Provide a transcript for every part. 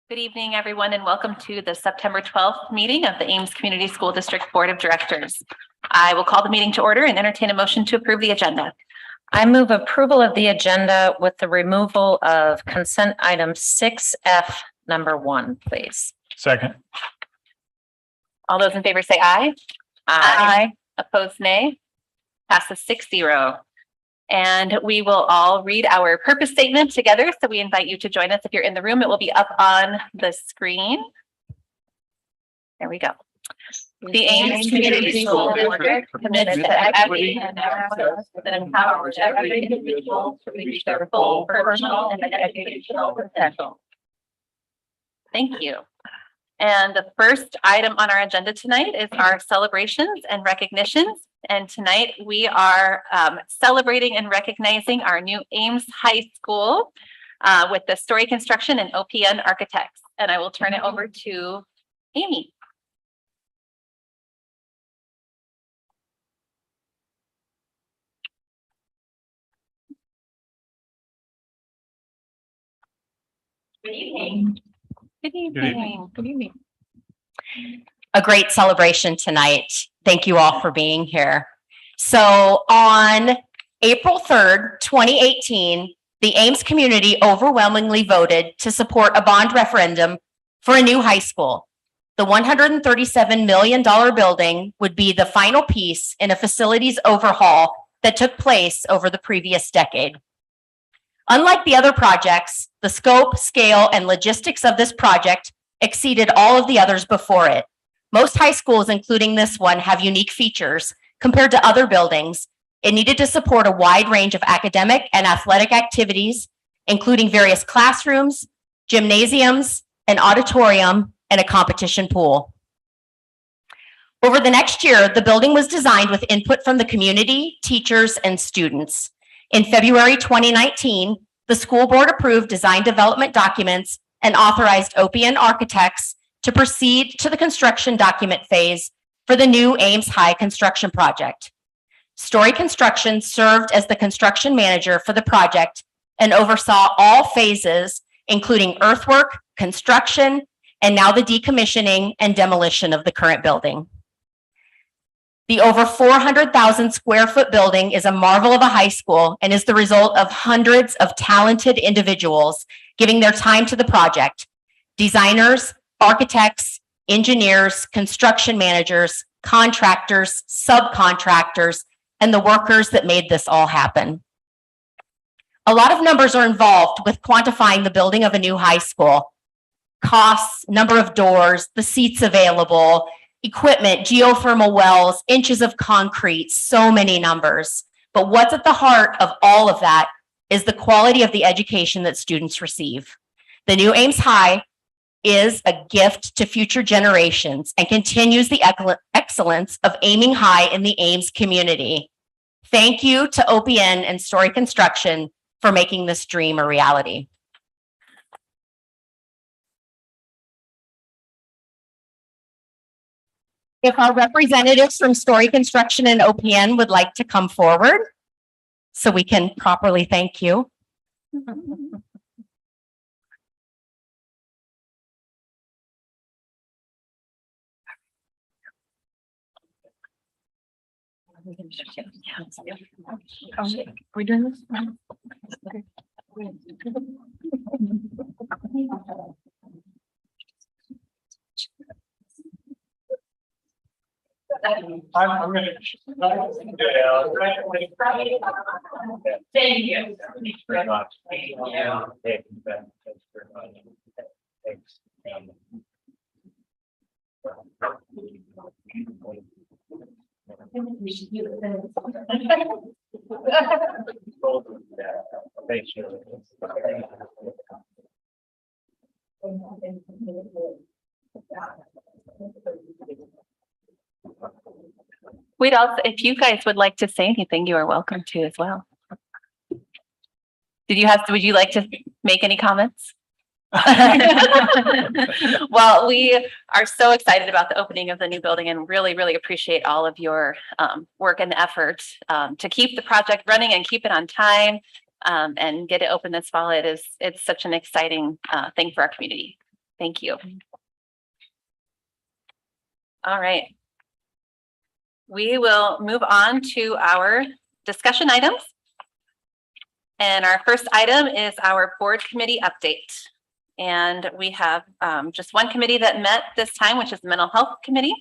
Good evening, everyone, and welcome to the September 12th meeting of the Ames Community School District Board of Directors. I will call the meeting to order and entertain a motion to approve the agenda. I move approval of the agenda with the removal of consent item 6F number 1, please. Second. All those in favor say aye. Aye. Opposed, nay. Passes 6-0. And we will all read our purpose statement together. So we invite you to join us. If you're in the room, it will be up on the screen. There we go. The Ames Community School District commits to equity and access that empowers every individual to reach their full personal and educational potential. Thank you. And the first item on our agenda tonight is our celebrations and recognitions. And tonight we are celebrating and recognizing our new Ames High School with the Story Construction and OPN Architects. And I will turn it over to Amy. Good evening. Good evening. Good evening. A great celebration tonight. Thank you all for being here. So on April 3rd, 2018, the Ames community overwhelmingly voted to support a bond referendum for a new high school. The $137 million building would be the final piece in a facilities overhaul that took place over the previous decade. Unlike the other projects, the scope, scale, and logistics of this project exceeded all of the others before it. Most high schools, including this one, have unique features compared to other buildings. It needed to support a wide range of academic and athletic activities, including various classrooms, gymnasiums, an auditorium, and a competition pool. Over the next year, the building was designed with input from the community, teachers, and students. In February 2019, the school board approved design development documents and authorized OPN Architects to proceed to the construction document phase for the new Ames High construction project. Story Construction served as the construction manager for the project and oversaw all phases, including earthwork, construction, and now the decommissioning and demolition of the current building. The over 400,000 square foot building is a marvel of a high school and is the result of hundreds of talented individuals giving their time to the project. Designers, architects, engineers, construction managers, contractors, subcontractors, and the workers that made this all happen. A lot of numbers are involved with quantifying the building of a new high school. Costs, number of doors, the seats available, equipment, geothermal wells, inches of concrete, so many numbers. But what's at the heart of all of that is the quality of the education that students receive. The new Ames High is a gift to future generations and continues the excellence of aiming high in the Ames community. Thank you to OPN and Story Construction for making this dream a reality. If our representatives from Story Construction and OPN would like to come forward so we can properly thank you. Are we doing this? Okay. I'm going to. Thank you. Very much. Yeah. Thanks very much. Thanks. We'd also, if you guys would like to say anything, you are welcome to as well. Would you like to make any comments? Well, we are so excited about the opening of the new building and really, really appreciate all of your work and effort to keep the project running and keep it on time and get it open this fall. It's such an exciting thing for our community. Thank you. All right. We will move on to our discussion items. And our first item is our board committee update. And we have just one committee that met this time, which is the mental health committee.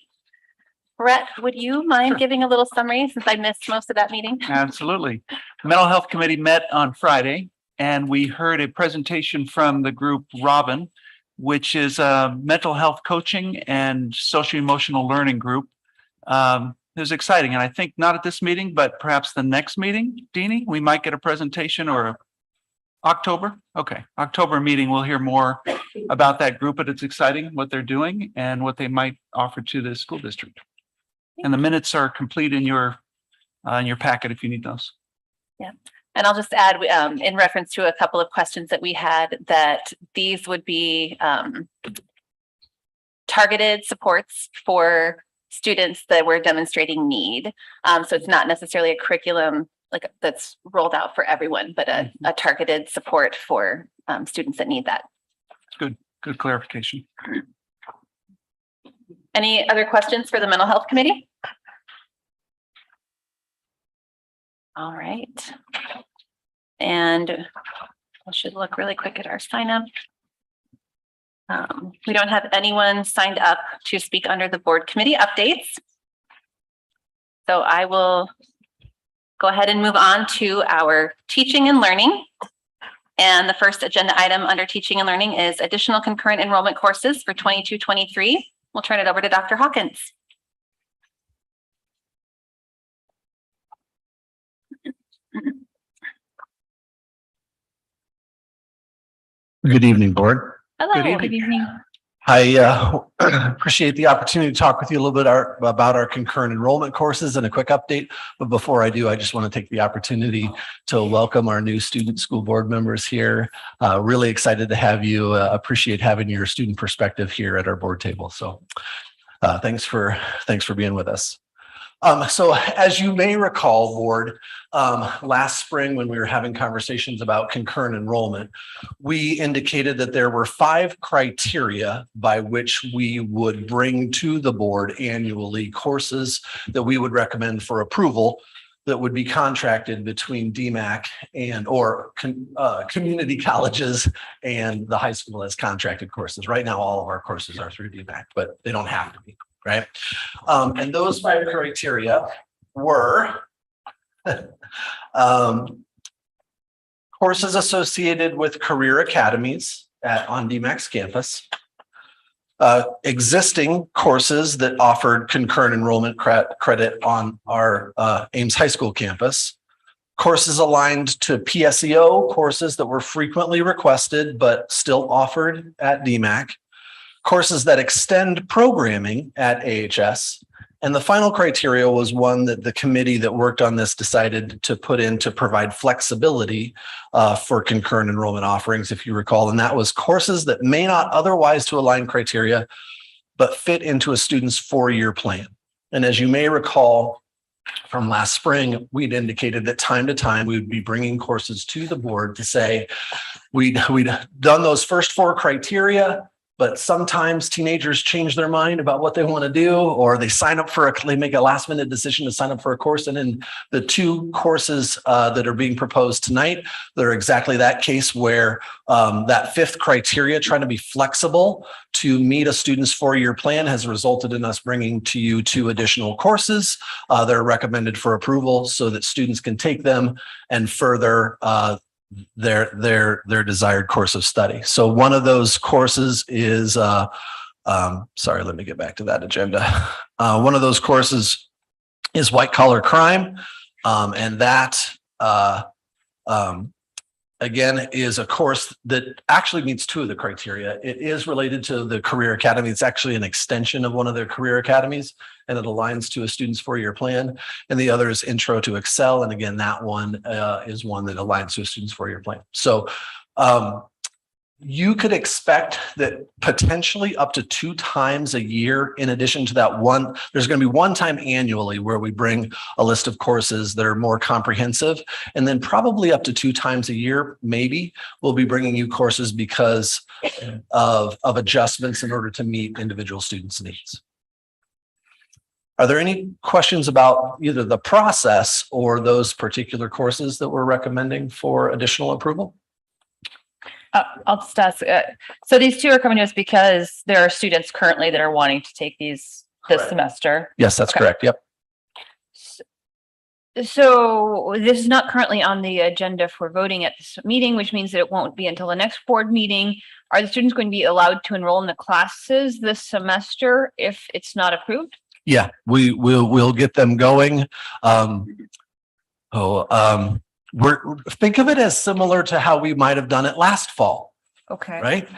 Brett, would you mind Sure. giving a little summary since I missed most of that meeting? Absolutely. The Mental Health Committee met on Friday, and we heard a presentation from the group Robin, which is a mental health coaching and socio-emotional learning group. It was exciting, and I think not at this meeting, but perhaps the next meeting, Deanie, we might get a presentation or October. Okay, October meeting, we'll hear more about that group, but it's exciting what they're doing and what they might offer to the school district. And the minutes are complete in your packet if you need those. And I'll just add, in reference to a couple of questions that we had, that these would be targeted supports for students that were demonstrating need. So it's not necessarily a curriculum like that's rolled out for everyone, but a targeted support for students that need that. Good clarification. Any other questions for the mental health committee? All right. And I should look really quick at our sign up. We don't have anyone signed up to speak under the board committee updates. So I will go ahead and move on to our teaching and learning. And the first agenda item under teaching and learning is additional concurrent enrollment courses for 22-23. We'll turn it over to Dr. Hawkins. Good evening, board. Hello. Good evening. I appreciate the opportunity to talk with you a little bit about our concurrent enrollment courses and a quick update. But before I do, I just want to take the opportunity to welcome our new student school board members here. Really excited to have you. Appreciate having your student perspective here at our board table. So thanks for being with us. So as you may recall, board, last spring when we were having conversations about concurrent enrollment, we indicated that there were 5 criteria by which we would bring to the board annually courses that we would recommend for approval that would be contracted between DMAC and or community colleges and the high school as contracted courses. Right now, all of our courses are through DMAC, but they don't have to be. Right. And those 5 criteria were courses associated with career academies on DMAC's campus, existing courses that offered concurrent enrollment credit on our Ames High School campus, courses aligned to PSEO courses that were frequently requested but still offered at DMAC, courses that extend programming at AHS. And the final criteria was one that the committee that worked on this decided to put in to provide flexibility for concurrent enrollment offerings, if you recall. And that was courses that may not otherwise to align criteria, but fit into a student's 4-year plan. And as you may recall from last spring, we'd indicated that time to time, we would be bringing courses to the board to say, we'd done those first 4 criteria, but sometimes teenagers change their mind about what they want to do, or they they make a last minute decision to sign up for a course. And in the 2 courses that are being proposed tonight, they're exactly that case where that 5th criteria, trying to be flexible to meet a student's 4-year plan, has resulted in us bringing to you 2 additional courses that are recommended for approval so that students can take them and further their desired course of study. So one of those courses is sorry, let me get back to that agenda. One of those courses is white collar crime, and that again is a course that actually meets 2 of the criteria. It is related to the career academy. It's actually an extension of one of their career academies, and it aligns to a student's 4-year plan. And the other is Intro to Excel. And again, that one is one that aligns to a student's 4-year plan. So you could expect that potentially up to 2 times a year, in addition to that one, there's going to be one time annually where we bring a list of courses that are more comprehensive. And then probably up to 2 times a year, maybe we'll be bringing you courses because of adjustments in order to meet individual students' needs. Are there any questions about either the process or those particular courses that we're recommending for additional approval? I'll just ask, so these two are coming to us because there are students currently that are wanting to take these this Correct. semester. Yes, that's Okay. correct. Yep. So this is not currently on the agenda for voting at this meeting, which means that it won't be until the next board meeting. Are the students going to be allowed to enroll in the classes this semester if it's not approved? Yeah, we'll get them going. Think of it as similar to how we might have done it last fall, Okay. right?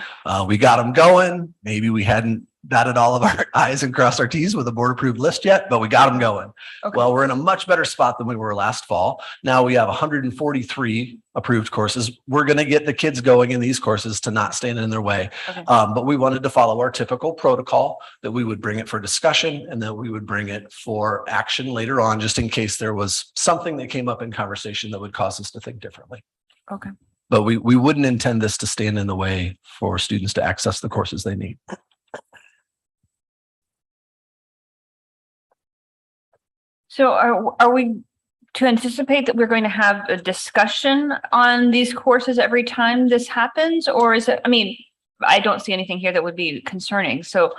We got them going. Maybe we hadn't dotted all of our I's and crossed our T's with a board approved list yet, but we got them going. Okay. Well, we're in a much better spot than we were last fall. Now we have 143 approved courses. We're going to get the kids going in these courses to not stand in their way. Okay. But we wanted to follow our typical protocol that we would bring it for discussion and then we would bring it for action later on, just in case there was something that came up in conversation that would cause us to think differently. Okay. But we wouldn't intend this to stand in the way for students to access the courses they need. So are we to anticipate that we're going to have a discussion on these courses every time this happens? Or is it, I mean, I don't see anything here that would be concerning. So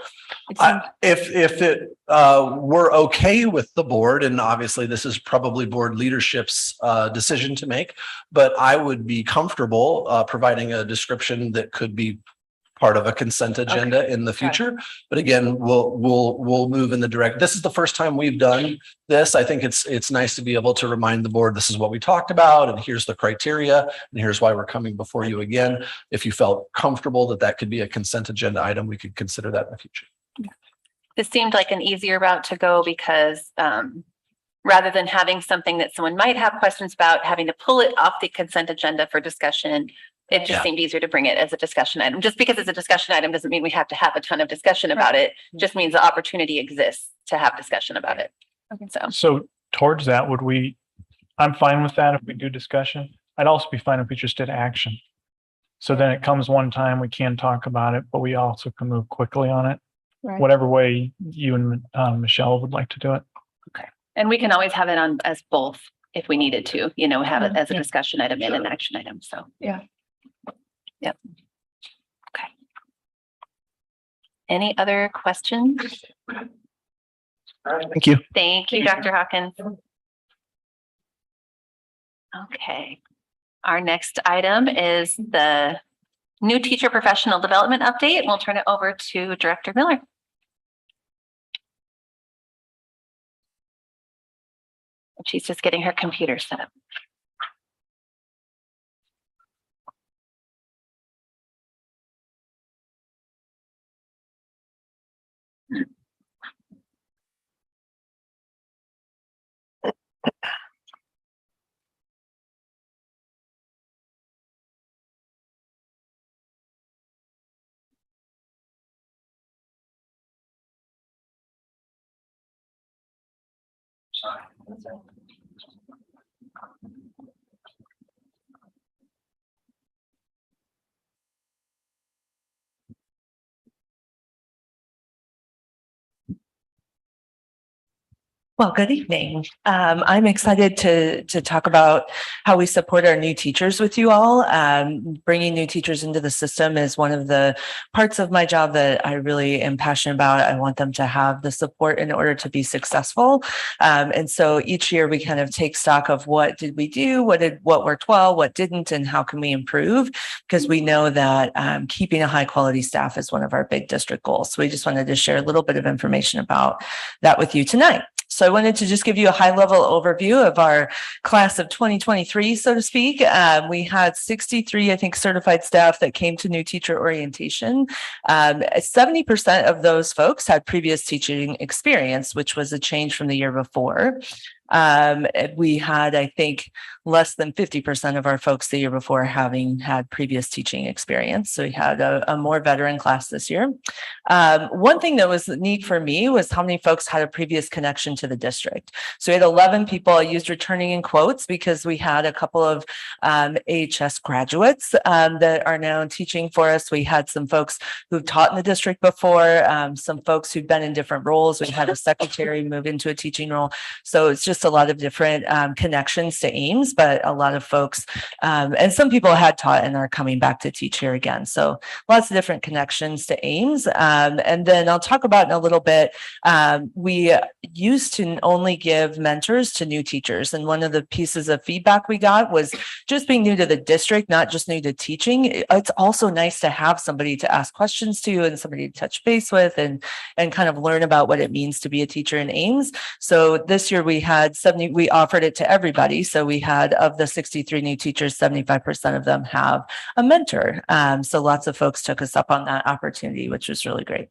it seems, If it were okay with the board, and obviously this is probably board leadership's decision to make, but I would be comfortable providing a description that could be part of a consent agenda in the future. But again, we'll move in the direct. This is the first time we've done this. I think it's nice to be able to remind the board, this is what we talked about, and here's the criteria, and here's why we're coming before you again. If you felt comfortable that could be a consent agenda item, we could consider that in the future. this seemed like an easier route to go because rather than having something that someone might have questions about, having to pull it off the consent agenda for discussion, it just Yeah. seemed easier to bring it as a discussion item. Just because it's a discussion item doesn't mean we have to have a ton of discussion about it. Just means the opportunity exists to have discussion about it. Okay. So towards that, I'm fine with that if we do discussion. I'd also be fine if we just did action. So then it comes one time, we can talk about it, but we also can move quickly on it. Right. Whatever way you and Michelle would like to do it. And we can always have it on as both if we needed to, have it as a discussion item and an action item. So. Yeah. Yep. Okay. Any other questions? Thank you. Thank you, Dr. Hawkins. Okay. Our next item is the new teacher professional development update. We'll turn it over to Director Miller. She's just getting her computer set up. Well, good evening. I'm excited to talk about how we support our new teachers with you all. Bringing new teachers into the system is one of the parts of my job that I really am passionate about. I want them to have the support in order to be successful. And so each year we kind of take stock of what did we do, what worked well, what didn't, and how can we improve? Because we know that keeping a high quality staff is one of our big district goals. So we just wanted to share a little bit of information about that with you tonight. So I wanted to just give you a high level overview of our class of 2023, so to speak. We had 63, I think, certified staff that came to new teacher orientation. 70% of those folks had previous teaching experience, which was a change from the year before. We had, I think, less than 50% of our folks the year before having had previous teaching experience. So we had a more veteran class this year. One thing that was neat for me was how many folks had a previous connection to the district. So we had 11 people. I used returning in quotes because we had a couple of AHS graduates that are now teaching for us. We had some folks who've taught in the district before, some folks who've been in different roles. We had a secretary move into a teaching role. So it's just a lot of different connections to Ames, but a lot of folks and some people had taught and are coming back to teach here again. So lots of different connections to Ames. And then I'll talk about in a little bit, we used to only give mentors to new teachers. And one of the pieces of feedback we got was just being new to the district, not just new to teaching. It's also nice to have somebody to ask questions to and somebody to touch base with and kind of learn about what it means to be a teacher in Ames. So this year we had we offered it to everybody. So we had, of the 63 new teachers, 75% of them have a mentor. So lots of folks took us up on that opportunity, which was really great.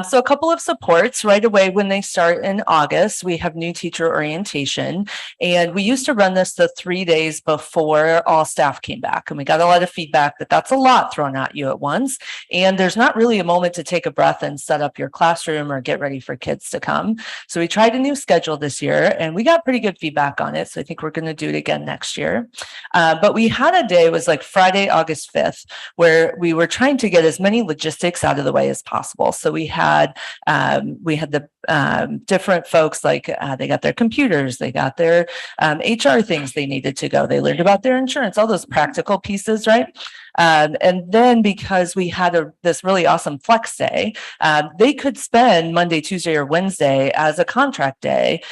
So a couple of supports right away when they start in August, we have new teacher orientation, and we used to run this the 3 days before all staff came back, and we got a lot of feedback that that's a lot thrown at you at once, and there's not really a moment to take a breath and set up your classroom or get ready for kids to come. So we tried a new schedule this year, and we got pretty good feedback on it. So I think we're going to do it again next year. But we had a day, it was like Friday, August 5th, where we were trying to get as many logistics out of the way as possible. So we had the different folks, like they got their computers, they got their HR things they needed to go. They learned about their insurance, all those practical pieces, right? And then because we had this really awesome flex day, they could spend Monday, Tuesday, or Wednesday as a contract day,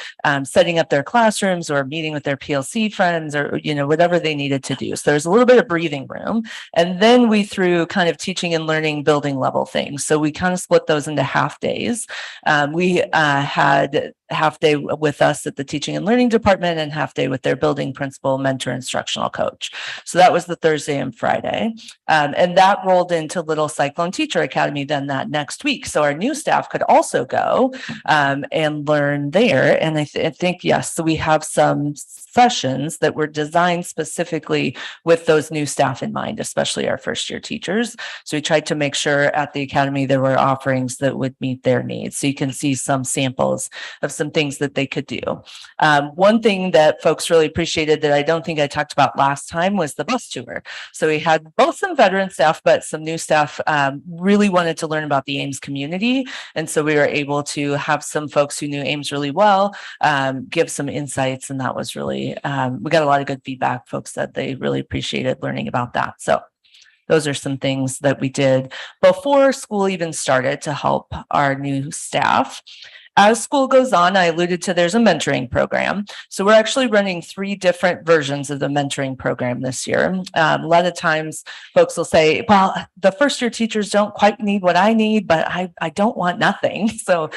setting up their classrooms or meeting with their PLC friends or, whatever they needed to do. So there's a little bit of breathing room. And then we threw kind of teaching and learning building level things. So we kind of split those into half days. We had half day with us at the teaching and learning department and half day with their building principal, mentor, instructional coach. So that was the Thursday and Friday. And that rolled into Little Cyclone Teacher Academy then that next week. So our new staff could also go and learn there. And I think, yes, so we have some sessions that were designed specifically with those new staff in mind, especially our first year teachers. So we tried to make sure at the academy there were offerings that would meet their needs. So you can see some samples of some things that they could do. One thing that folks really appreciated that I don't think I talked about last time was the bus tour. So we had both some veteran staff, but some new staff really wanted to learn about the Ames community. And so we were able to have some folks who knew Ames really well give some insights. And that was really, we got a lot of good feedback. Folks said they really appreciated learning about that. So those are some things that we did before school even started to help our new staff. As school goes on, I alluded to there's a mentoring program. So we're actually running 3 different versions of the mentoring program this year. A lot of times folks will say, well, the first year teachers don't quite need what I need, but I don't want nothing. So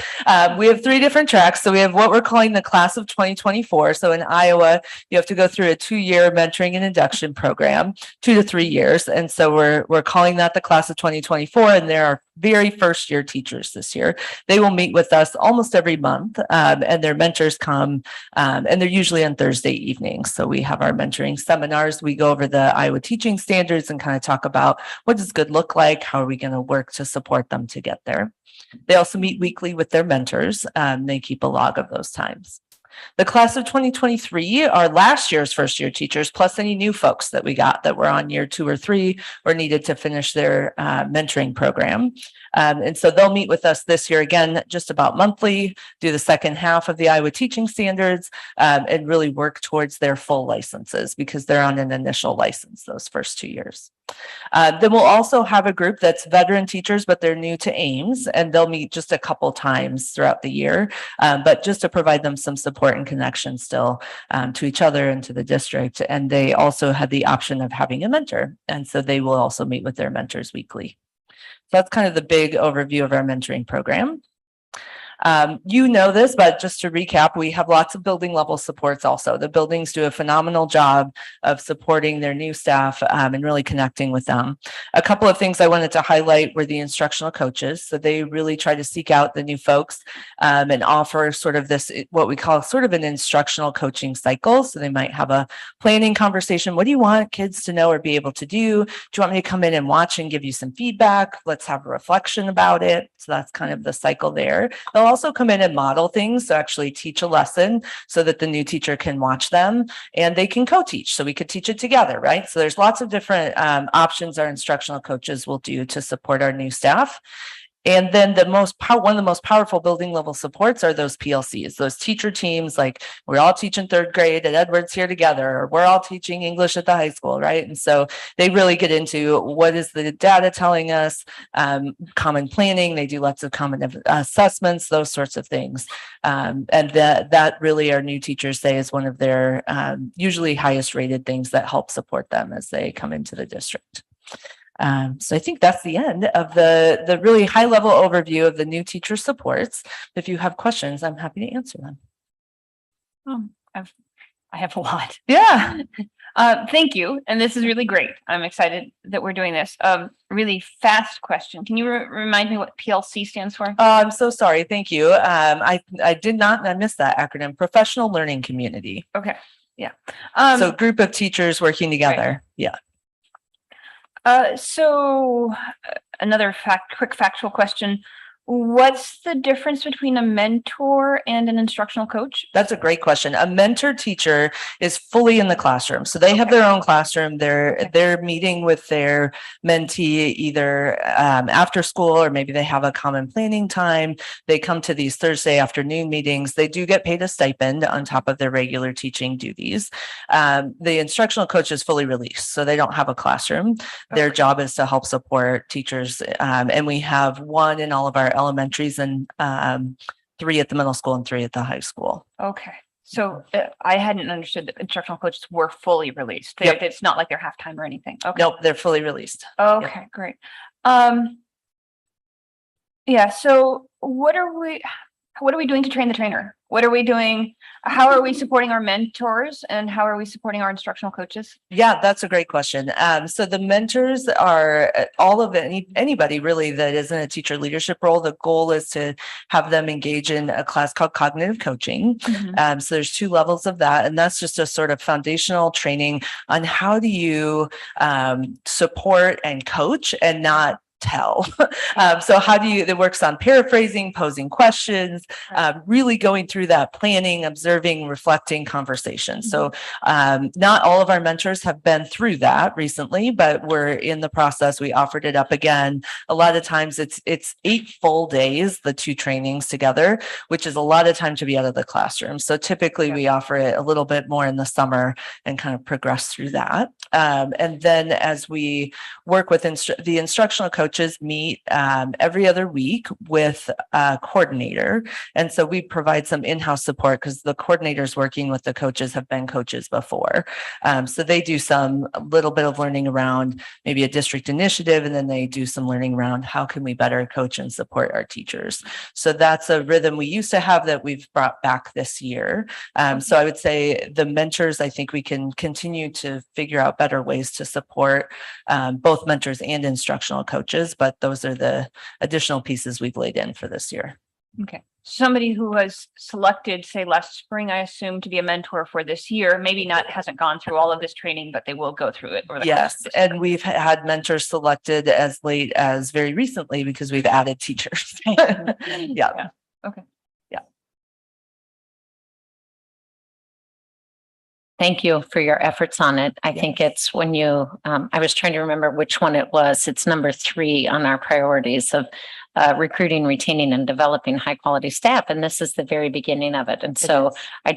we have 3 different tracks. So we have what we're calling the class of 2024. So in Iowa, you have to go through a 2-year mentoring and induction program, 2 to 3 years. And so we're calling that the class of 2024. And there are very first year teachers this year. They will meet with us almost every month, and their mentors come, and they're usually on Thursday evenings. So we have our mentoring seminars. We go over the Iowa teaching standards and kind of talk about what does good look like? How are we going to work to support them to get there? They also meet weekly with their mentors. They keep a log of those times. The class of 2023 are last year's first year teachers, plus any new folks that we got that were on year 2 or 3 or needed to finish their mentoring program. And so they'll meet with us this year again, just about monthly, do the second half of the Iowa teaching standards, and really work towards their full licenses because they're on an initial license those first 2 years. Then we'll also have a group that's veteran teachers, but they're new to Ames, and they'll meet just a couple times throughout the year, but just to provide them some support and connection still to each other and to the district. And they also have the option of having a mentor. And so they will also meet with their mentors weekly. So that's kind of the big overview of our mentoring program. You know this, but just to recap, we have lots of building level supports also. The buildings do a phenomenal job of supporting their new staff and really connecting with them. A couple of things I wanted to highlight were the instructional coaches. So they really try to seek out the new folks and offer sort of this, what we call sort of an instructional coaching cycle. So they might have a planning conversation. What do you want kids to know or be able to do? Do you want me to come in and watch and give you some feedback? Let's have a reflection about it. So that's kind of the cycle there. They'll also come in and model things, so actually teach a lesson so that the new teacher can watch them and they can co-teach. So we could teach it together, right? So there's lots of different options our instructional coaches will do to support our new staff. And then one of the most powerful building level supports are those PLCs, those teacher teams, like we're all teaching third grade at Edwards here together, or we're all teaching English at the high school, right? And so they really get into what is the data telling us, common planning. They do lots of common assessments, those sorts of things. And that really our new teachers say is one of their usually highest rated things that help support them as they come into the district. So I think that's the end of the really high level overview of the new teacher supports. If you have questions, I'm happy to answer them. I have a lot. Yeah. Thank you. And this is really great. I'm excited that we're doing this. Really fast question. Can you remind me what PLC stands for? I'm so sorry. Thank you. I missed that acronym, Professional Learning Community. Okay. Yeah. So group of teachers working together. Right. Yeah. So another quick factual question. What's the difference between a mentor and an instructional coach? That's a great question. A mentor teacher is fully in the classroom. So they have their own classroom. They're meeting with their mentee either after school, or maybe they have a common planning time. They come to these Thursday afternoon meetings. They do get paid a stipend on top of their regular teaching duties. The instructional coach is fully released, so they don't have a classroom. Their job is to help support teachers. And we have one in all of our elementaries and 3 at the middle school and 3 at the high school. Okay. So I hadn't understood that instructional coaches were fully released. Yep. It's not like they're half-time or anything. Okay. Nope, they're fully released. Okay, great. Yeah, so what are we doing to train the trainer? What are we doing? How are we supporting our mentors, and how are we supporting our instructional coaches? Yeah, that's a great question. So the mentors are all of anybody really that is in a teacher leadership role. The goal is to have them engage in a class called cognitive coaching. Mm-hmm. So there's 2 levels of that, and that's just a sort of foundational training on how do you support and coach and not tell. So how do you, it works on paraphrasing, posing questions, really going through that planning, observing, reflecting conversation. So not all of our mentors have been through that recently, but we're in the process. We offered it up again. A lot of times it's 8 full days, the 2 trainings together, which is a lot of time to be out of the classroom. So typically we offer it a little bit more in the summer and kind of progress through that. And then as we work with the instructional coaches meet every other week with a coordinator. And so we provide some in-house support because the coordinators working with the coaches have been coaches before. So they do a little bit of learning around maybe a district initiative, and then they do some learning around how can we better coach and support our teachers. So that's a rhythm we used to have that we've brought back this year. So I would say the mentors, I think we can continue to figure out better ways to support both mentors and instructional coaches, but those are the additional pieces we've laid in for this year. Okay. Somebody who was selected, say last spring, I assume, to be a mentor for this year, maybe hasn't gone through all of this training, but they will go through it. Yes. And we've had mentors selected as late as very recently because we've added teachers. Yeah. Okay. Thank you for your efforts on it. I think it's when you, I was trying to remember which one it was. It's number 3 on our priorities of recruiting, retaining, and developing high quality staff. And this is the very beginning of it. And so I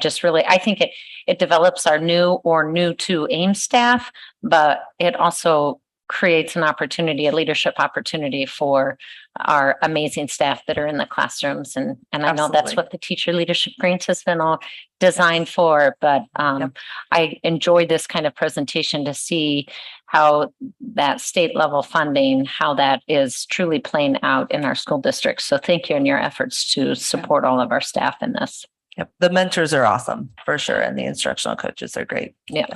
think it develops our new to AIM staff, but it also creates an opportunity, a leadership opportunity for our amazing staff that are in the classrooms. And I know that's Absolutely. what the teacher leadership grants has been all designed for, but I enjoyed this kind of presentation to see how that state level funding, how that is truly playing out in our school districts. So thank you in your efforts to support all of our staff in this. Yep. The mentors are awesome for sure. And the instructional coaches are great. Yeah.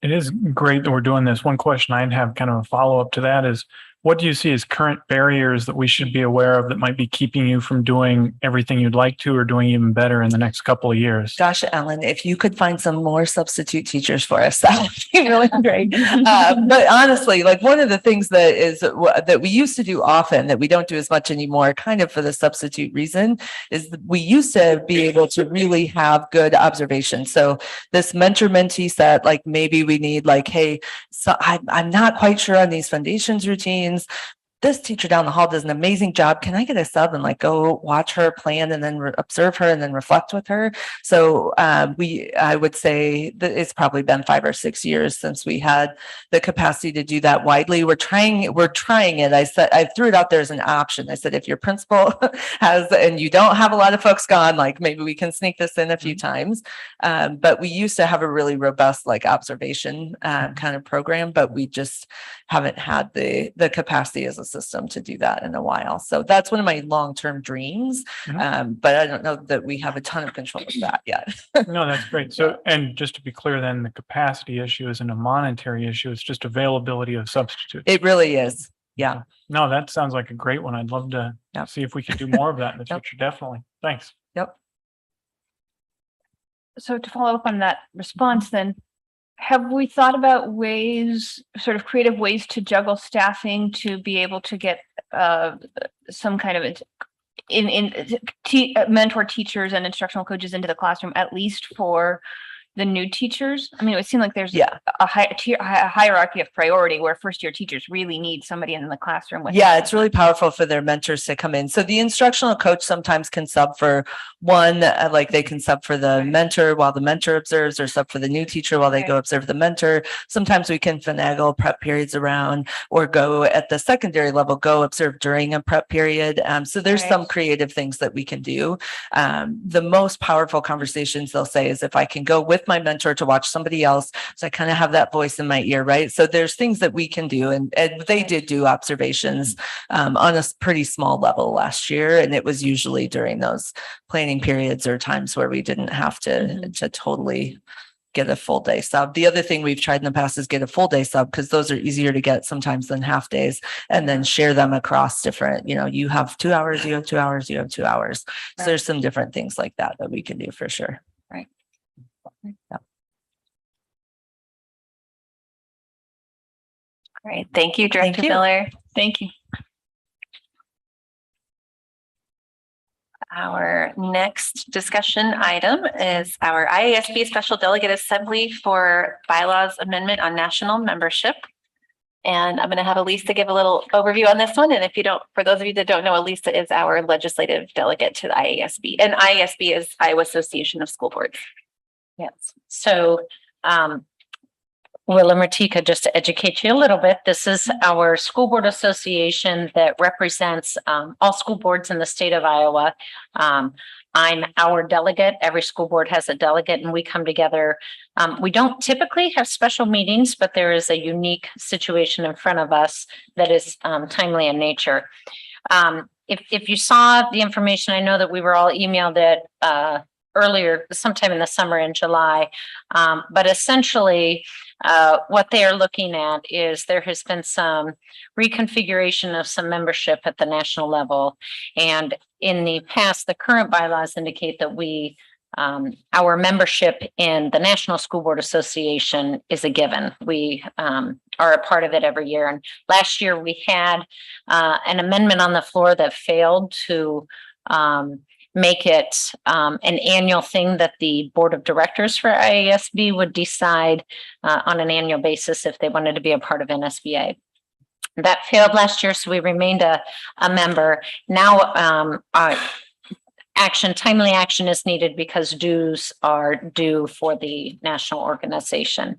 It is great that we're doing this. One question I'd have kind of a follow-up to that is, what do you see as current barriers that we should be aware of that might be keeping you from doing everything you'd like to or doing even better in the next couple of years? Gosh, Ellen, if you could find some more substitute teachers for us, that would be really great. But honestly, like one of the things that we used to do often that we don't do as much anymore, kind of for the substitute reason, is that we used to be able to really have good observation. So this mentor-mentee set, like maybe we need like, hey, so I'm not quite sure on these foundations routines. This teacher down the hall does an amazing job. Can I get a sub and like go watch her plan and then observe her and then reflect with her? So I would say that it's probably been 5 or 6 years since we had the capacity to do that widely. We're trying it. I threw it out there as an option. I said, if your principal has, and you don't have a lot of folks gone, like maybe we can sneak this in a few times. But we used to have a really robust like observation kind of program, but we just haven't had the capacity as a system to do that in a while. So that's one of my long-term dreams. But I don't know that we have a ton of control of that yet. No, that's great. So, and just to be clear, then the capacity issue isn't a monetary issue. It's just availability of substitutes. It really is. Yeah. No, that sounds like a great one. I'd love to see if we could do more of that in the future. Definitely. Thanks. Yep. So to follow up on that response, then, have we thought about ways, sort of creative ways to juggle staffing to be able to get some kind of mentor teachers and instructional coaches into the classroom, at least for the new teachers? I mean, it would seem like there's a hierarchy of priority where first year teachers really need somebody in the classroom with them. It's really powerful for their mentors to come in. So the instructional coach sometimes can sub for one, like they can sub for the mentor while the mentor observes, or sub for the new teacher while they go observe the mentor. Sometimes we can finagle prep periods around, or go at the secondary level, go observe during a prep period. So there's some creative things that we can do. The most powerful conversations they'll say is, if I can go with my mentor to watch somebody else, so I kind of have that voice in my ear, right? So there's things that we can do, and they did do observations on a pretty small level last year, and it was usually during those planning periods or times where we didn't have to totally get a full day sub. The other thing we've tried in the past is get a full day sub, because those are easier to get sometimes than half days, and then share them across different, you have 2 hours, you have 2 hours, you have 2 hours. So there's some different things like that we can do for sure. Right. Yeah. Great. Thank you, Director Miller. Thank you. Our next discussion item is our IASB Special Delegate Assembly for Bylaws Amendment on National Membership. And I'm going to have Elisa give a little overview on this one. And if you don't, for those of you that don't know, Elisa is our legislative delegate to the IASB, and IASB is Iowa Association of School Boards. Yes. So, Will and Martika, just to educate you a little bit, this is our school board association that represents all school boards in the state of Iowa. I'm our delegate. Every school board has a delegate, and we come together. We don't typically have special meetings, but there is a unique situation in front of us that is timely in nature. If you saw the information, I know that we were all emailed it earlier, sometime in the summer in July, but essentially, what they are looking at is there has been some reconfiguration of some membership at the national level. And in the past, the current bylaws indicate that our membership in the National School Board Association is a given. We are a part of it every year. And last year we had an amendment on the floor that failed to make it an annual thing that the board of directors for IASB would decide on an annual basis if they wanted to be a part of NSBA. That failed last year, so we remained a member. Now, timely action is needed because dues are due for the national organization.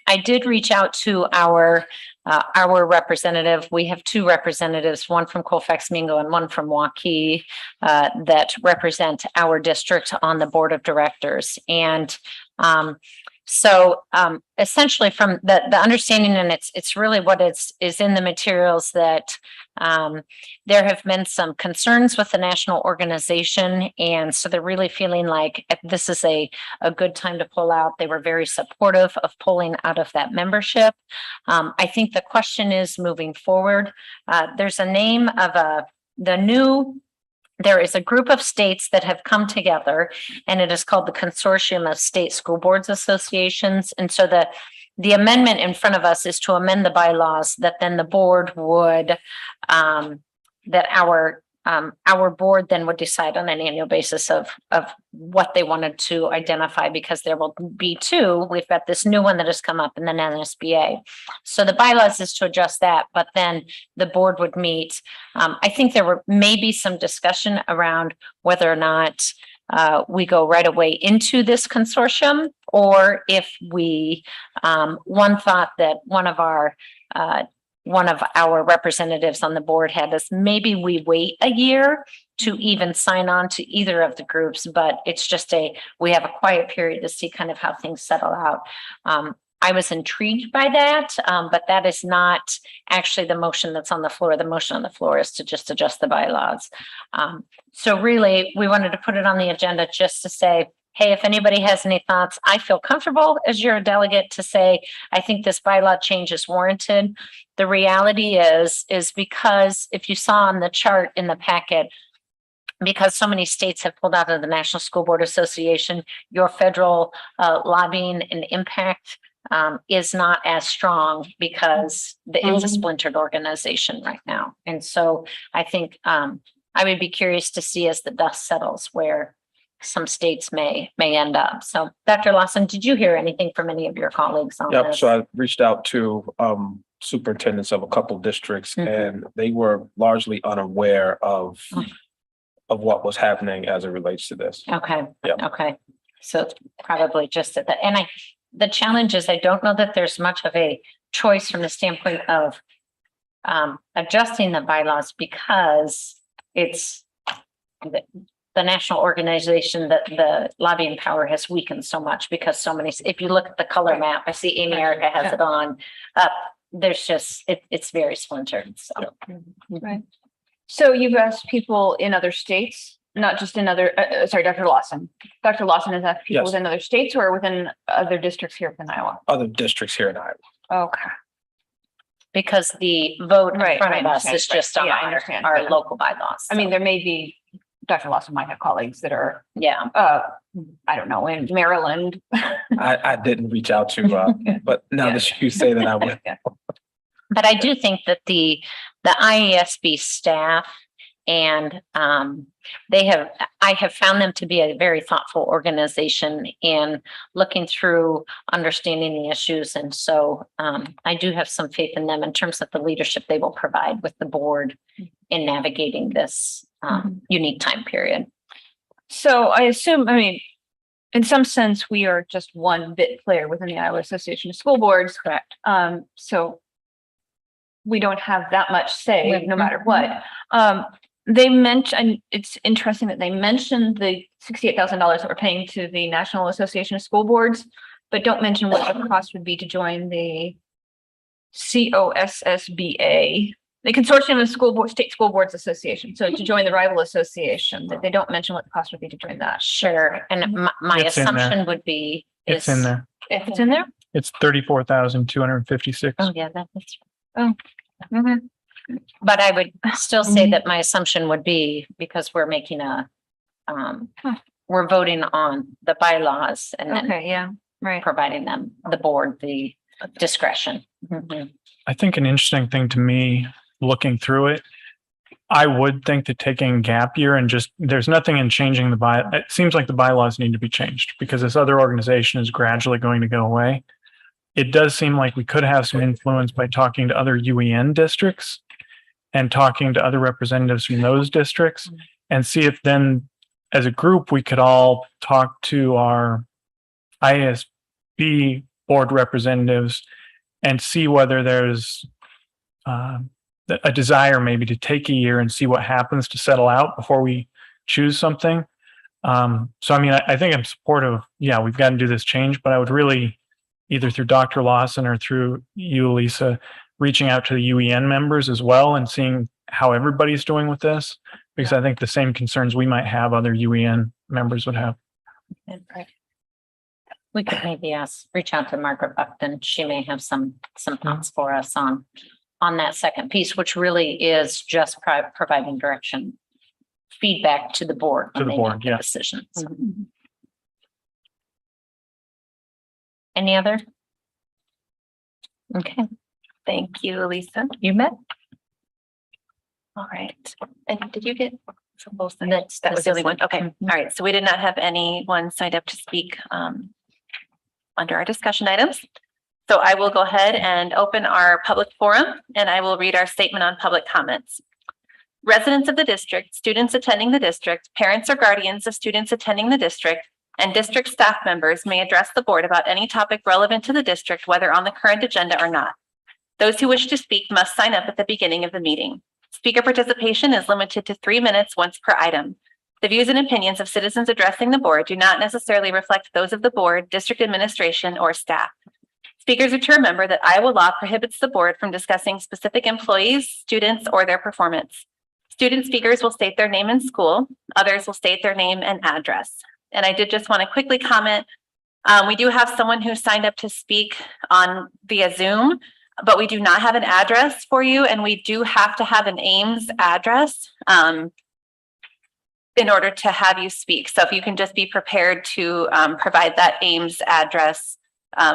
I did reach out to our representative. We have two representatives, one from Colfax Mingo and one from Waukee, that represent our district on the board of directors. And essentially from the understanding, and it's really what is in the materials, that there have been some concerns with the national organization. And so they're really feeling like this is a good time to pull out. They were very supportive of pulling out of that membership. I think the question is moving forward. There's a name of there is a group of states that have come together, and it is called the Consortium of State School Boards Associations. And so the amendment in front of us is to amend the bylaws that then the board would, that our board then would decide on an annual basis of what they wanted to identify, because there will be two. We've got this new one that has come up, and then NSBA. So the bylaws is to adjust that, but then the board would meet. I think there were maybe some discussion around whether or not we go right away into this consortium, or if we, one thought that one of our representatives on the board had us, maybe we wait a year to even sign on to either of the groups, but it's just we have a quiet period to see kind of how things settle out. I was intrigued by that, but that is not actually the motion that's on the floor. The motion on the floor is to just adjust the bylaws. So really, we wanted to put it on the agenda just to say, hey, if anybody has any thoughts, I feel comfortable as your delegate to say, I think this bylaw change is warranted. The reality is because if you saw on the chart in the packet, because so many states have pulled out of the National School Board Association, your federal lobbying and impact is not as strong, because it's a splintered organization right now. And so I think I would be curious to see, as the dust settles, where some states may end up. So Dr. Lawson, did you hear anything from any of your colleagues on Yep. this? So I reached out to superintendents of a couple districts, and they were largely unaware of what was happening as it relates to this. Okay. Yep. Okay. So it's probably just at the, and the challenge is I don't know that there's much of a choice from the standpoint of adjusting the bylaws, because it's the national organization, that the lobbying power has weakened so much, because so many, if you look at the color map, I see Amy Erica has it on, there's just, it's very splintered. So. Right. So you've asked people in other states, not just in other, sorry, Dr. Lawson. Dr. Lawson has asked people Yes. within other states or within other districts here in Iowa? Other districts here in Iowa. Okay. Because the vote in Right, front right, of us right, is just on yeah, I understand. our local bylaws. I mean, there may be, Dr. Lawson might have colleagues that are, Yeah. I don't know, in Maryland. I didn't reach out to, but now Yeah. that you say that, I would. Yeah. But I do think that the IASB staff and I have found them to be a very thoughtful organization in looking through, understanding the issues. And so I do have some faith in them in terms of the leadership they will provide with the board in navigating this unique time period. So I assume, I mean, in some sense, we are just one bit player within the Iowa Association of School Boards. Correct. So we don't have that much say, Right. no matter what. They mentioned, it's interesting that they mentioned the $68,000 that we're paying to the National Association of School Boards, but don't mention what the cost would be to join the COSSBA, the Consortium of State School Boards Association. So to join the rival association, that they don't mention what the cost would be to join that. Sure. And my It's in there. assumption would be. It's in there. If it's in there? It's 34,256. Oh, yeah, that's. Oh. Mhm. But I would still say that my assumption would be, because we're making we're voting on the bylaws and then Okay, yeah, right. providing them, the board, the discretion. Mhm. I think an interesting thing to me, looking through it, I would think that taking a gap year and just, there's nothing in changing the it seems like the bylaws need to be changed because this other organization is gradually going to go away. It does seem like we could have some influence by talking to other UEN districts and talking to other representatives from those districts and see if then as a group, we could all talk to our IASB board representatives and see whether there's a desire maybe to take a year and see what happens to settle out before we choose something. So, I mean, I think I'm supportive. Yeah, we've got to do this change, but I would really, either through Dr. Lawson or through you, Lisa, reaching out to the UEN members as well and seeing how everybody's doing with this, because I think the same concerns we might have, other UEN members would have. We could maybe reach out to Margaret Buckton. She may have some thoughts for us on that second piece, which really is just providing direction, feedback to the board when they make the decisions. Any other? Okay, Thank you, Lisa. you met. All right. And did you get from both sides? That was the only one. Okay. All right. So we did not have anyone signed up to speak under our discussion items. So I will go ahead and open our public forum, and I will read our statement on public comments. Residents of the district, students attending the district, parents or guardians of students attending the district, and district staff members may address the board about any topic relevant to the district, whether on the current agenda or not. Those who wish to speak must sign up at the beginning of the meeting. Speaker participation is limited to 3 minutes once per item. The views and opinions of citizens addressing the board do not necessarily reflect those of the board, district administration, or staff. Speakers are to remember that Iowa law prohibits the board from discussing specific employees, students, or their performance. Student speakers will state their name and school. Others will state their name and address. And I did just want to quickly comment. We do have someone who signed up to speak on via Zoom, but we do not have an address for you. And we do have to have an Ames address in order to have you speak. So if you can just be prepared to provide that Ames address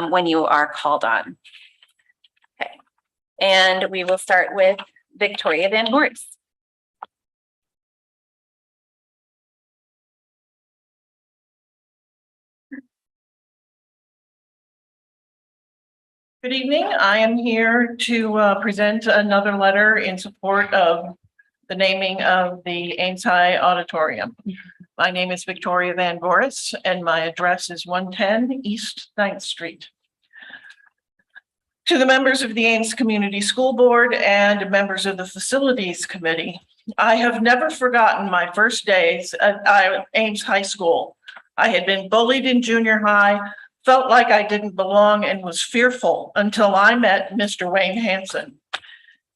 when you are called on. Okay. And we will start with Victoria Van Voorhis. Good evening. I am here to present another letter in support of the naming of the Ames High Auditorium. My name is Victoria Van Voorhis, and my address is 110 East 9th Street. To the members of the Ames Community School Board and members of the Facilities Committee, I have never forgotten my first days at Ames High School. I had been bullied in junior high, felt like I didn't belong, and was fearful until I met Mr. Wayne Hansen.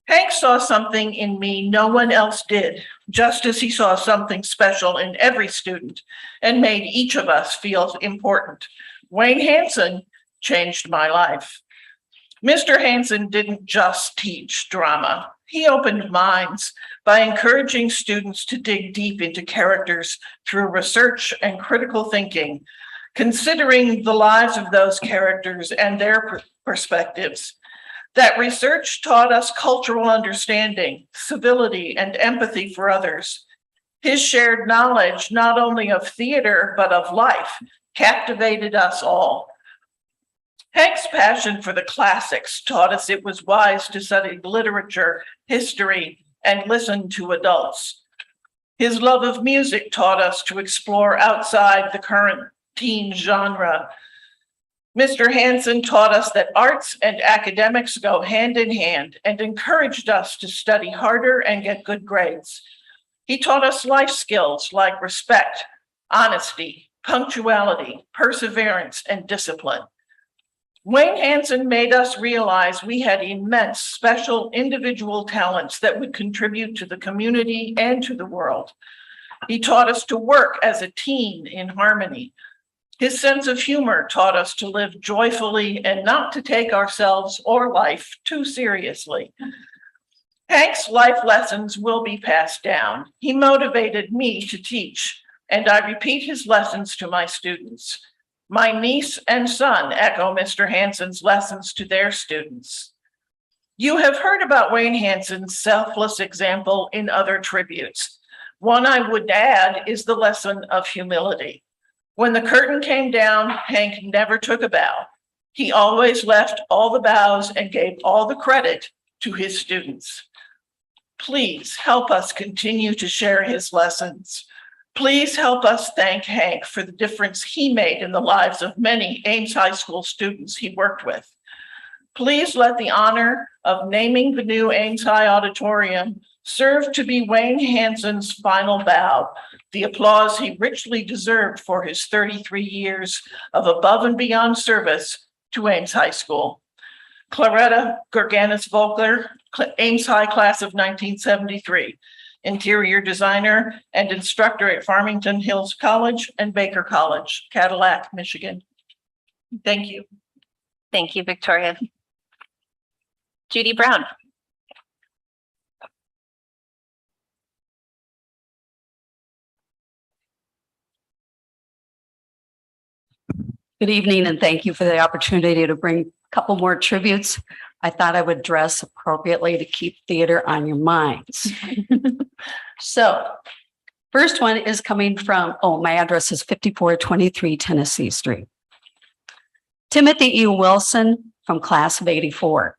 Hank saw something in me no one else did, just as he saw something special in every student and made each of us feel important. Wayne Hansen changed my life. Mr. Hansen didn't just teach drama. He opened minds by encouraging students to dig deep into characters through research and critical thinking, considering the lives of those characters and their perspectives. That research taught us cultural understanding, civility, and empathy for others. His shared knowledge, not only of theater, but of life, captivated us all. Hank's passion for the classics taught us it was wise to study literature, history, and listen to adults. His love of music taught us to explore outside the current teen genre. Mr. Hansen taught us that arts and academics go hand in hand and encouraged us to study harder and get good grades. He taught us life skills like respect, honesty, punctuality, perseverance, and discipline. Wayne Hansen made us realize we had immense special individual talents that would contribute to the community and to the world. He taught us to work as a team in harmony. His sense of humor taught us to live joyfully and not to take ourselves or life too seriously. Hank's life lessons will be passed down. He motivated me to teach, and I repeat his lessons to my students. My niece and son echo Mr. Hansen's lessons to their students. You have heard about Wayne Hansen's selfless example in other tributes. One I would add is the lesson of humility. When the curtain came down, Hank never took a bow. He always left all the bows and gave all the credit to his students. Please help us continue to share his lessons. Please help us thank Hank for the difference he made in the lives of many Ames High School students he worked with. Please let the honor of naming the new Ames High Auditorium serve to be Wayne Hansen's final bow, the applause he richly deserved for his 33 years of above and beyond service to Ames High School. Claretta Gerganis-Volkler, Ames High class of 1973, interior designer and instructor at Farmington Hills College and Baker College, Cadillac, Michigan. Thank you. Thank you, Victoria. Judy Brown. Good evening, and thank you for the opportunity to bring a couple more tributes. I thought I would dress appropriately to keep theater on your minds. So, first one is coming from, my address is 5423 Tennessee Street. Timothy E. Wilson from class of 84.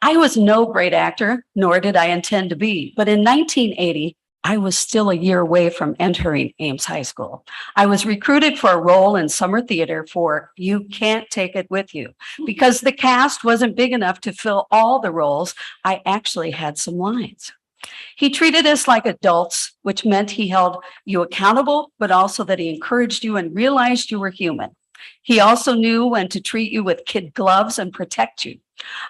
I was no great actor, nor did I intend to be, but in 1980, I was still a year away from entering Ames High School. I was recruited for a role in summer theater for You Can't Take It With You. Because the cast wasn't big enough to fill all the roles, I actually had some lines. He treated us like adults, which meant he held you accountable, but also that he encouraged you and realized you were human. He also knew when to treat you with kid gloves and protect you.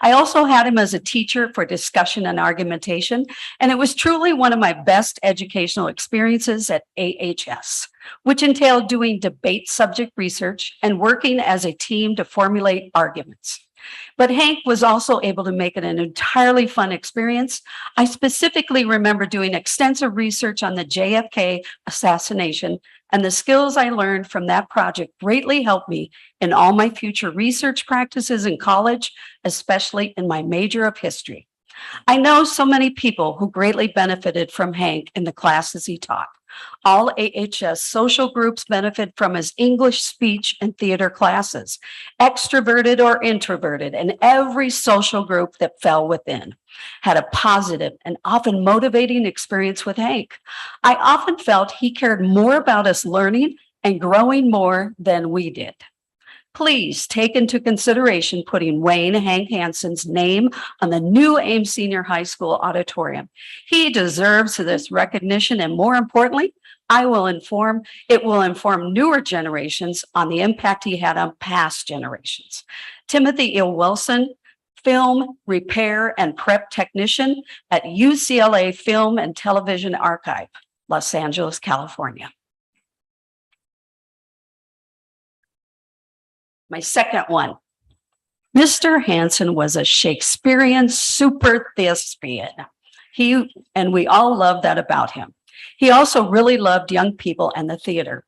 I also had him as a teacher for discussion and argumentation, and it was truly one of my best educational experiences at AHS, which entailed doing debate subject research and working as a team to formulate arguments. But Hank was also able to make it an entirely fun experience. I specifically remember doing extensive research on the JFK assassination, and the skills I learned from that project greatly helped me in all my future research practices in college, especially in my major of history. I know so many people who greatly benefited from Hank in the classes he taught. All AHS social groups benefit from his English, speech, and theater classes, extroverted or introverted, and every social group that fell within had a positive and often motivating experience with Hank. I often felt he cared more about us learning and growing more than we did. Please take into consideration putting Wayne Hank Hansen's name on the new Ames Senior High School auditorium. He deserves this recognition, and more importantly, it will inform newer generations on the impact he had on past generations. Timothy E. Wilson, film, repair, and prep technician at UCLA Film and Television Archive, Los Angeles, California. My second one, Mr. Hansen was a Shakespearean super thespian. And we all love that about him. He also really loved young people and the theater.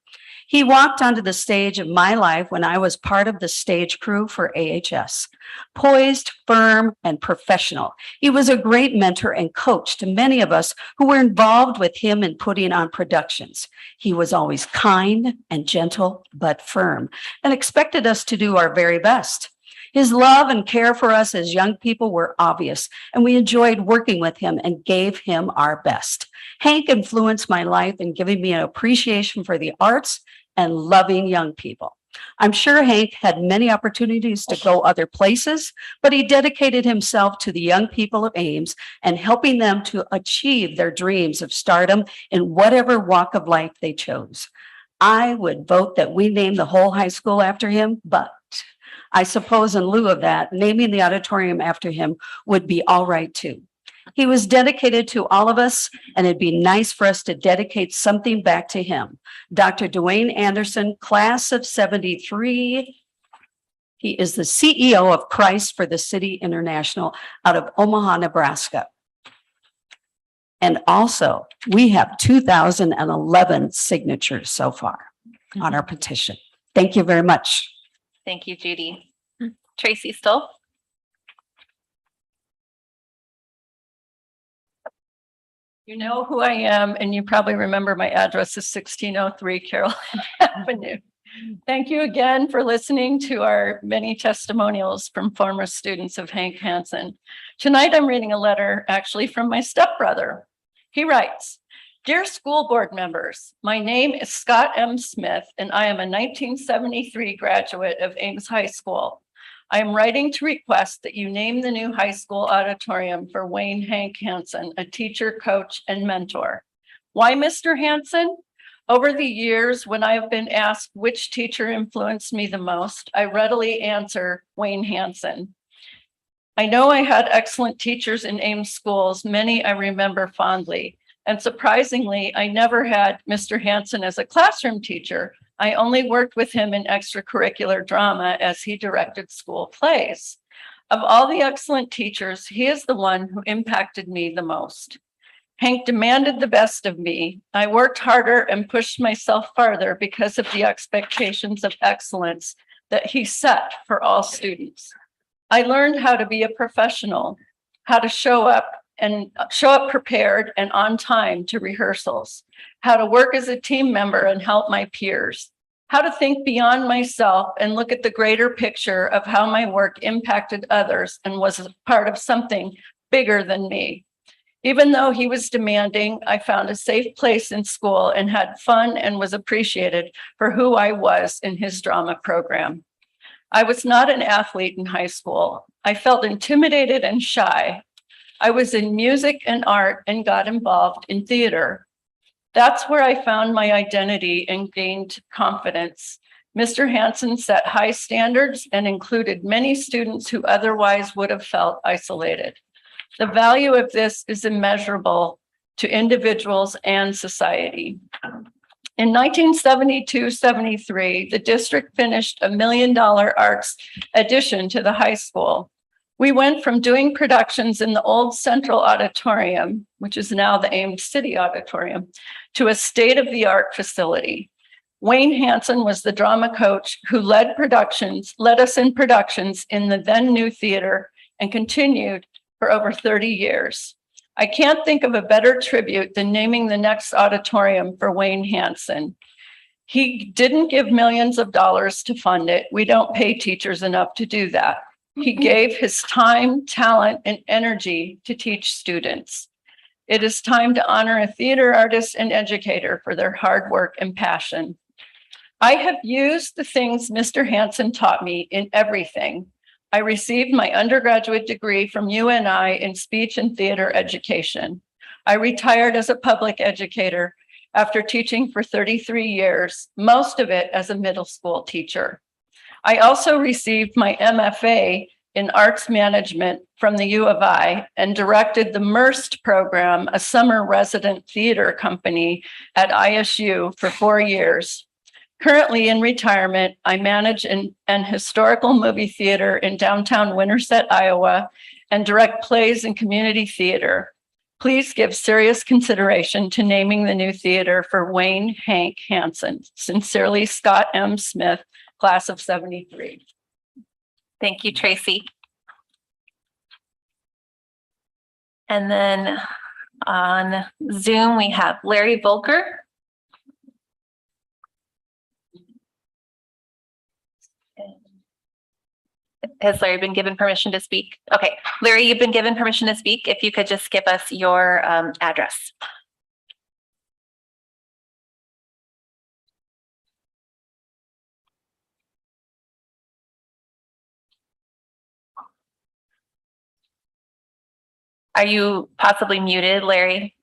He walked onto the stage of my life when I was part of the stage crew for AHS. Poised, firm, and professional. He was a great mentor and coach to many of us who were involved with him in putting on productions. He was always kind and gentle, but firm, and expected us to do our very best. His love and care for us as young people were obvious, and we enjoyed working with him and gave him our best. Hank influenced my life in giving me an appreciation for the arts and loving young people. I'm sure Hank had many opportunities to go other places, but he dedicated himself to the young people of Ames and helping them to achieve their dreams of stardom in whatever walk of life they chose. I would vote that we name the whole high school after him, but I suppose in lieu of that, naming the auditorium after him would be all right too. He was dedicated to all of us, and it'd be nice for us to dedicate something back to him. Dr. Dwayne Anderson, class of 73. He is the CEO of Christ for the City International out of Omaha, Nebraska. And also, we have 2011 signatures so far on our petition. Thank you very much. Thank you, Judy. Tracy Stoll. You know who I am, and you probably remember my address is 1603 Carroll Avenue. Thank you again for listening to our many testimonials from former students of Hank Hansen. Tonight, I'm reading a letter actually from my stepbrother. He writes, Dear school board members, my name is Scott M. Smith, and I am a 1973 graduate of Ames High School. I am writing to request that you name the new high school auditorium for Wayne Hank Hansen, a teacher, coach, and mentor. Why Mr. Hansen? Over the years, when I have been asked which teacher influenced me the most, I readily answer Wayne Hansen. I know I had excellent teachers in Ames schools, many I remember fondly. And surprisingly, I never had Mr. Hansen as a classroom teacher. I only worked with him in extracurricular drama as he directed school plays. Of all the excellent teachers, he is the one who impacted me the most. Hank demanded the best of me. I worked harder and pushed myself farther because of the expectations of excellence that he set for all students. I learned how to be a professional, how to show up prepared and on time to rehearsals, how to work as a team member and help my peers, how to think beyond myself and look at the greater picture of how my work impacted others and was a part of something bigger than me. Even though he was demanding, I found a safe place in school and had fun and was appreciated for who I was in his drama program. I was not an athlete in high school. I felt intimidated and shy. I was in music and art and got involved in theater. That's where I found my identity and gained confidence. Mr. Hansen set high standards and included many students who otherwise would have felt isolated. The value of this is immeasurable to individuals and society. In 1972-73, the district finished $1 million arts addition to the high school. We went from doing productions in the old Central Auditorium, which is now the Ames City Auditorium, to a state-of-the-art facility. Wayne Hansen was the drama coach who led us in productions in the then new theater and continued for over 30 years. I can't think of a better tribute than naming the next auditorium for Wayne Hansen. He didn't give millions of dollars to fund it. We don't pay teachers enough to do that. He gave his time, talent, and energy to teach students. It is time to honor a theater artist and educator for their hard work and passion. I have used the things Mr. Hansen taught me in everything. I received my undergraduate degree from UNI in speech and theater education. I retired as a public educator after teaching for 33 years, most of it as a middle school teacher. I also received my MFA in arts management from the U of I and directed the MERST program, a summer resident theater company at ISU for 4 years. Currently in retirement, I manage an historical movie theater in downtown Winterset, Iowa, and direct plays in community theater. Please give serious consideration to naming the new theater for Wayne Hank Hansen. Sincerely, Scott M. Smith, class of 73. Thank you, Tracy. And then on Zoom, we have Larry Volker. Has Larry been given permission to speak? Okay, Larry, you've been given permission to speak. If you could just give us your address. Are you possibly muted, Larry?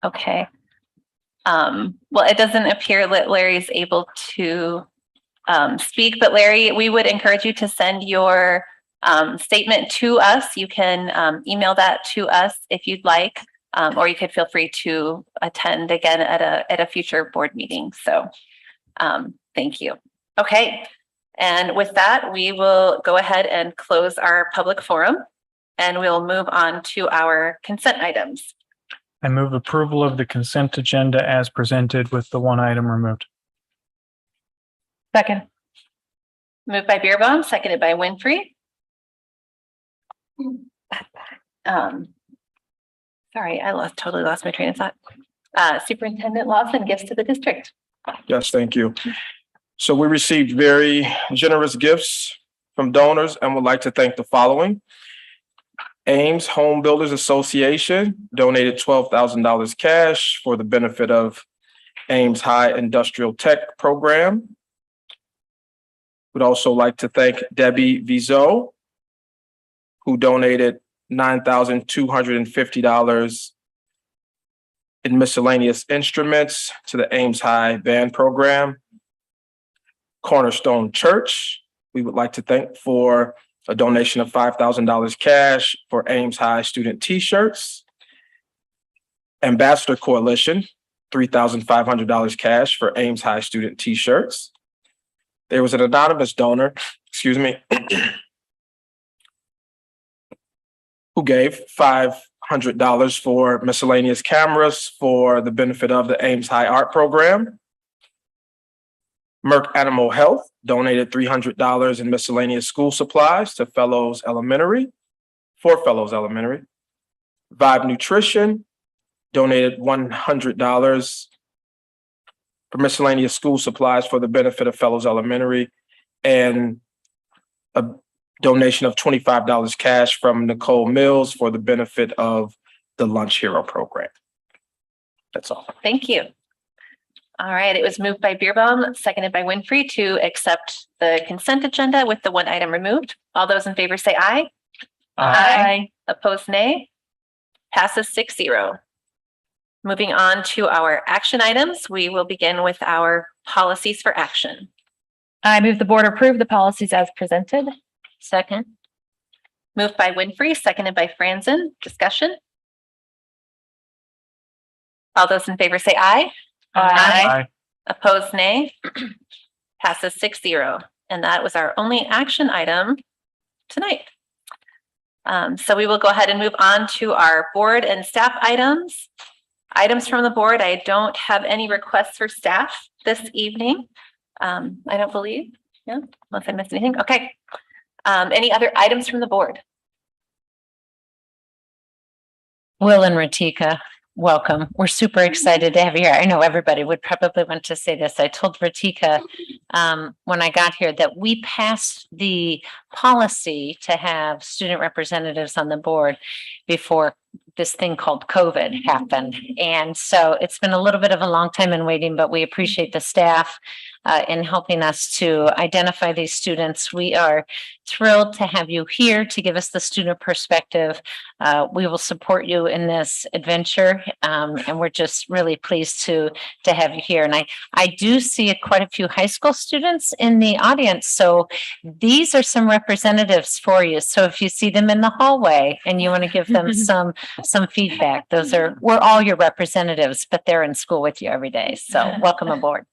Okay. Well, it doesn't appear that Larry's able to speak, but Larry, we would encourage you to send your statement to us. You can email that to us if you'd like, or you could feel free to attend again at a future board meeting. So thank you. Okay. And with that, we will go ahead and close our public forum and we'll move on to our consent items. I move approval of the consent agenda as presented with the one item removed. Second. Moved by Beerbaum, seconded by Winfrey. Sorry, I totally lost my train of thought. Superintendent Lawson, gifts to the district. Yes, thank you. So we received very generous gifts from donors and would like to thank the following. Ames Home Builders Association donated $12,000 cash for the benefit of Ames High Industrial Tech Program. We'd also like to thank Debbie Vizo, who donated $9,250 in miscellaneous instruments to the Ames High Band Program. Cornerstone Church, we would like to thank for a donation of $5,000 cash for Ames High student T-shirts. Ambassador Coalition, $3,500 cash for Ames High student T-shirts. There was an anonymous donor, who gave $500 for miscellaneous cameras for the benefit of the Ames High Art Program. Merck Animal Health donated $300 in miscellaneous school supplies to Fellows Elementary, for Fellows Elementary. Vibe Nutrition donated $100 for miscellaneous school supplies for the benefit of Fellows Elementary, and a donation of $25 cash from Nicole Mills for the benefit of the Lunch Hero program. That's all. Thank you. All right, it was moved by Beerbaum, seconded by Winfrey to accept the consent agenda with the one item removed. All those in favor say aye. Aye. Opposed, nay. Passes 6-0. Moving on to our action items, we will begin with our policies for action. I move the board approve the policies as presented. Second. Moved by Winfrey, seconded by Franzen. Discussion? All those in favor say aye. Aye. Opposed, nay. Passes 6-0. And that was our only action item tonight. So we will go ahead and move on to our board and staff items. Items from the board. I don't have any requests for staff this evening. I don't believe, unless I missed anything. Okay. Any other items from the board? Will and Ratika, welcome. We're super excited to have you here. I know everybody would probably want to say this. I told Ratika when I got here that we passed the policy to have student representatives on the board before this thing called COVID happened. And so it's been a little bit of a long time in waiting, but we appreciate the staff in helping us to identify these students. We are thrilled to have you here to give us the student perspective. We will support you in this adventure, and we're just really pleased to have you here. And I do see quite a few high school students in the audience, so these are some representatives for you. So if you see them in the hallway and you want to give them some feedback, we're all your representatives, but they're in school with you every day. So welcome aboard.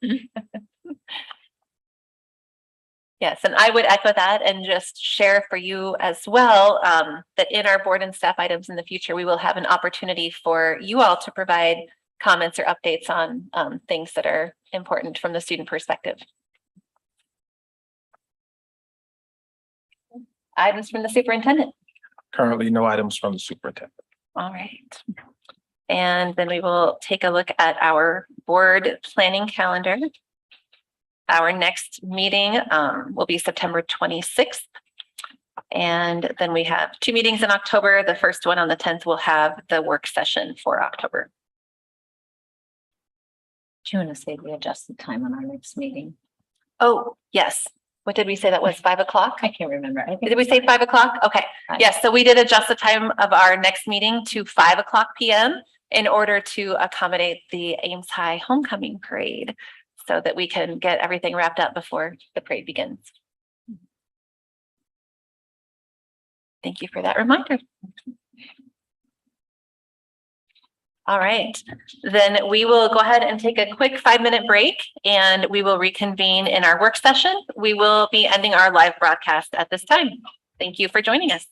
Yes, and I would echo that and just share for you as well that in our board and staff items in the future, we will have an opportunity for you all to provide comments or updates on things that are important from the student perspective. Items from the superintendent. Currently, no items from the superintendent. All right. And then we will take a look at our board planning calendar. Our next meeting will be September 26th. And then we have 2 meetings in October. The first one on the 10th will have the work session for October. Do you want to say we adjust the time on our next meeting? Oh, yes. What did we say that was 5 o'clock? I can't remember. I think Did we say 5 o'clock? Okay. Yes. So we did adjust the time of our next meeting to 5 o'clock p.m. in order to accommodate the Ames High homecoming parade, so that we can get everything wrapped up before the parade begins. Thank you for that reminder. All right, then we will go ahead and take a quick 5-minute break and we will reconvene in our work session. We will be ending our live broadcast at this time. Thank you for joining us.